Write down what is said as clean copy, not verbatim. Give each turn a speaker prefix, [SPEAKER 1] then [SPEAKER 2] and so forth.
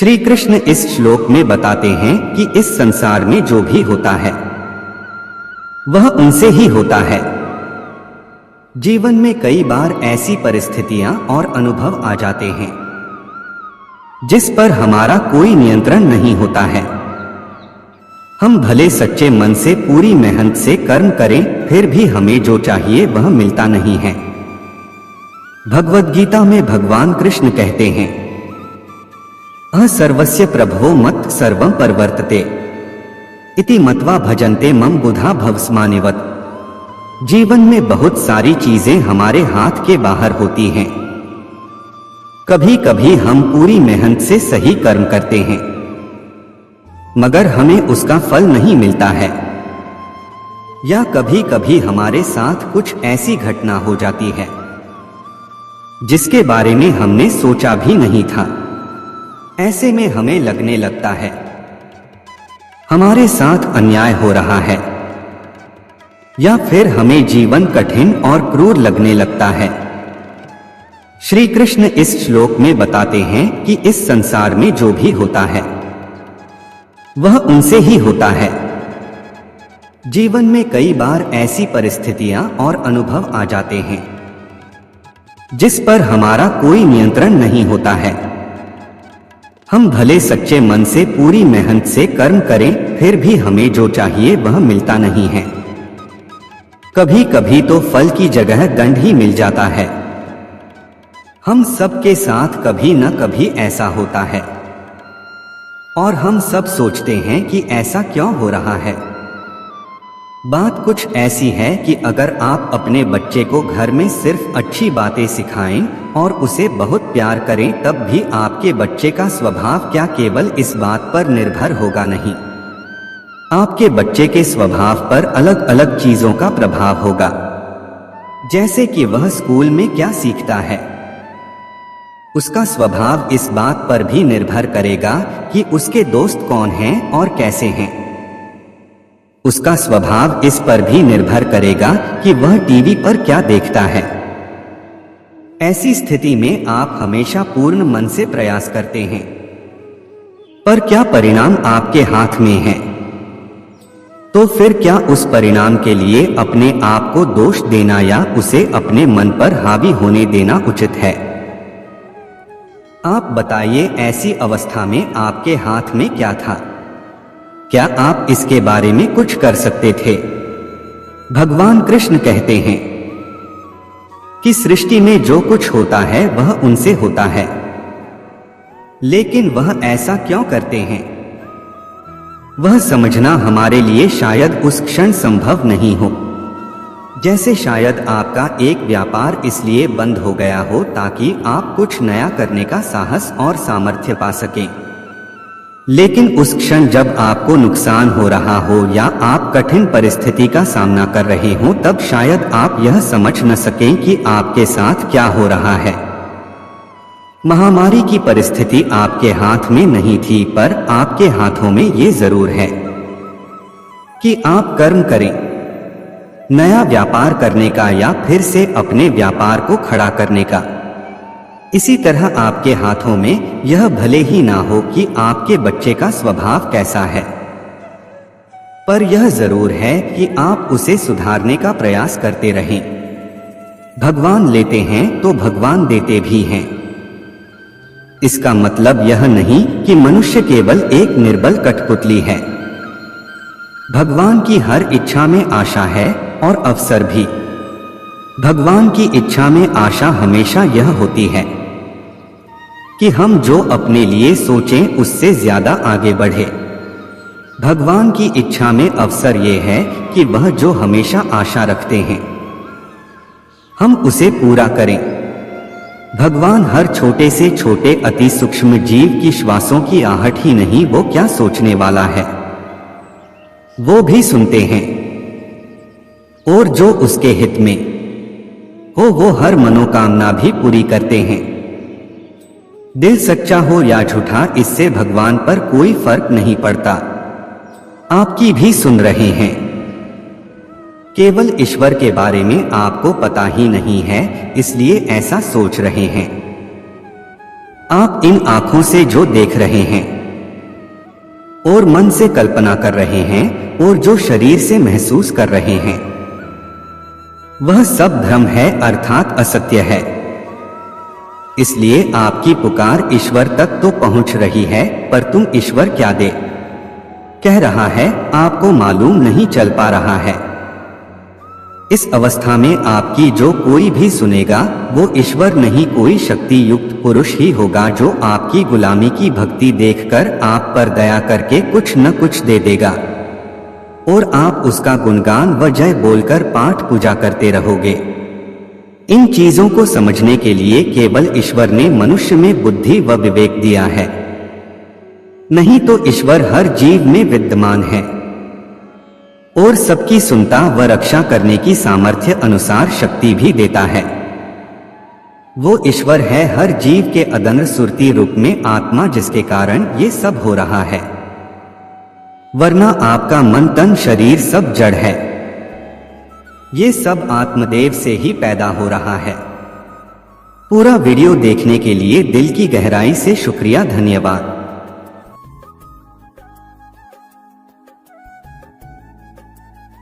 [SPEAKER 1] श्री कृष्ण इस श्लोक में बताते हैं कि इस संसार में जो भी होता है वह उनसे ही होता है। जीवन में कई बार ऐसी परिस्थितियां और अनुभव आ जाते हैं जिस पर हमारा कोई नियंत्रण नहीं होता है। हम भले सच्चे मन से पूरी मेहनत से कर्म करें, फिर भी हमें जो चाहिए वह मिलता नहीं है। भगवद गीता में भगवान कृष्ण कहते हैं, सर्वस्य प्रभवो मत् सर्वं परिवर्तते इति मत्वा भजन्ते मम बुधा भवस्मानिवत्। जीवन में बहुत सारी चीजें हमारे हाथ के बाहर होती हैं। कभी कभी हम पूरी मेहनत से सही कर्म करते हैं मगर हमें उसका फल नहीं मिलता है, या कभी कभी हमारे साथ कुछ ऐसी घटना हो जाती है जिसके बारे में हमने सोचा भी नहीं था। ऐसे में हमें लगने लगता है हमारे साथ अन्याय हो रहा है, या फिर हमें जीवन कठिन और क्रूर लगने लगता है। श्री कृष्ण इस श्लोक में बताते हैं कि इस संसार में जो भी होता है वह उनसे ही होता है। जीवन में कई बार ऐसी परिस्थितियां और अनुभव आ जाते हैं जिस पर हमारा कोई नियंत्रण नहीं होता है। हम भले सच्चे मन से पूरी मेहनत से कर्म करें, फिर भी हमें जो चाहिए वह मिलता नहीं है। कभी कभी तो फल की जगह दंड ही मिल जाता है। हम सबके साथ कभी न कभी ऐसा होता है और हम सब सोचते हैं कि ऐसा क्यों हो रहा है। बात कुछ ऐसी है कि अगर आप अपने बच्चे को घर में सिर्फ अच्छी बातें सिखाएं और उसे बहुत प्यार करें, तब भी आपके बच्चे का स्वभाव क्या केवल इस बात पर निर्भर होगा? नहीं, आपके बच्चे के स्वभाव पर अलग अलग चीजों का प्रभाव होगा। जैसे कि वह स्कूल में क्या सीखता है, उसका स्वभाव इस बात पर भी निर्भर करेगा कि उसके दोस्त कौन हैं और कैसे हैं। उसका स्वभाव इस पर भी निर्भर करेगा कि वह टीवी पर क्या देखता है। ऐसी स्थिति में आप हमेशा पूर्ण मन से प्रयास करते हैं, पर क्या परिणाम आपके हाथ में है? तो फिर क्या उस परिणाम के लिए अपने आप को दोष देना या उसे अपने मन पर हावी होने देना उचित है? आप बताइए, ऐसी अवस्था में आपके हाथ में क्या था? क्या आप इसके बारे में कुछ कर सकते थे? भगवान कृष्ण कहते हैं कि सृष्टि में जो कुछ होता है वह उनसे होता है, लेकिन वह ऐसा क्यों करते हैं वह समझना हमारे लिए शायद उस क्षण संभव नहीं हो। जैसे शायद आपका एक व्यापार इसलिए बंद हो गया हो ताकि आप कुछ नया करने का साहस और सामर्थ्य पा सकें, लेकिन उस क्षण जब आपको नुकसान हो रहा हो या आप कठिन परिस्थिति का सामना कर रहे हो, तब शायद आप यह समझ न सकें कि आपके साथ क्या हो रहा है। महामारी की परिस्थिति आपके हाथ में नहीं थी, पर आपके हाथों में ये जरूर है कि आप कर्म करें, नया व्यापार करने का या फिर से अपने व्यापार को खड़ा करने का। इसी तरह आपके हाथों में यह भले ही ना हो कि आपके बच्चे का स्वभाव कैसा है, पर यह जरूर है कि आप उसे सुधारने का प्रयास करते रहें। भगवान लेते हैं तो भगवान देते भी हैं। इसका मतलब यह नहीं कि मनुष्य केवल एक निर्बल कठपुतली है। भगवान की हर इच्छा में आशा है और अवसर भी। भगवान की इच्छा में आशा हमेशा यह होती है कि हम जो अपने लिए सोचें उससे ज्यादा आगे बढ़े। भगवान की इच्छा में अवसर यह है कि वह जो हमेशा आशा रखते हैं हम उसे पूरा करें। भगवान हर छोटे से छोटे अति सूक्ष्म जीव की श्वासों की आहट ही नहीं, वो क्या सोचने वाला है वो भी सुनते हैं, और जो उसके हित में हो वो हर मनोकामना भी पूरी करते हैं। दिल सच्चा हो या झूठा, इससे भगवान पर कोई फर्क नहीं पड़ता। आपकी भी सुन रहे हैं। केवल ईश्वर के बारे में आपको पता ही नहीं है, इसलिए ऐसा सोच रहे हैं। आप इन आंखों से जो देख रहे हैं और मन से कल्पना कर रहे हैं और जो शरीर से महसूस कर रहे हैं, वह सब भ्रम है, अर्थात असत्य है। इसलिए आपकी पुकार ईश्वर तक तो पहुंच रही है, पर तुम ईश्वर क्या दे कह रहा है, आपको मालूम नहीं चल पा रहा है। इस अवस्था में आपकी जो कोई भी सुनेगा वो ईश्वर नहीं, कोई शक्ति युक्त पुरुष ही होगा, जो आपकी गुलामी की भक्ति देखकर आप पर दया करके कुछ न कुछ दे देगा और आप उसका गुणगान व जय बोलकर पाठ पूजा करते रहोगे। इन चीजों को समझने के लिए केवल ईश्वर ने मनुष्य में बुद्धि व विवेक दिया है, नहीं तो ईश्वर हर जीव में विद्यमान है और सबकी सुनता व रक्षा करने की सामर्थ्य अनुसार शक्ति भी देता है। वो ईश्वर है हर जीव के अदन्य सुरती रूप में आत्मा, जिसके कारण ये सब हो रहा है, वरना आपका मन तन शरीर सब जड़ है। ये सब आत्मदेव से ही पैदा हो रहा है। पूरा वीडियो देखने के लिए दिल की गहराई से शुक्रिया, धन्यवाद।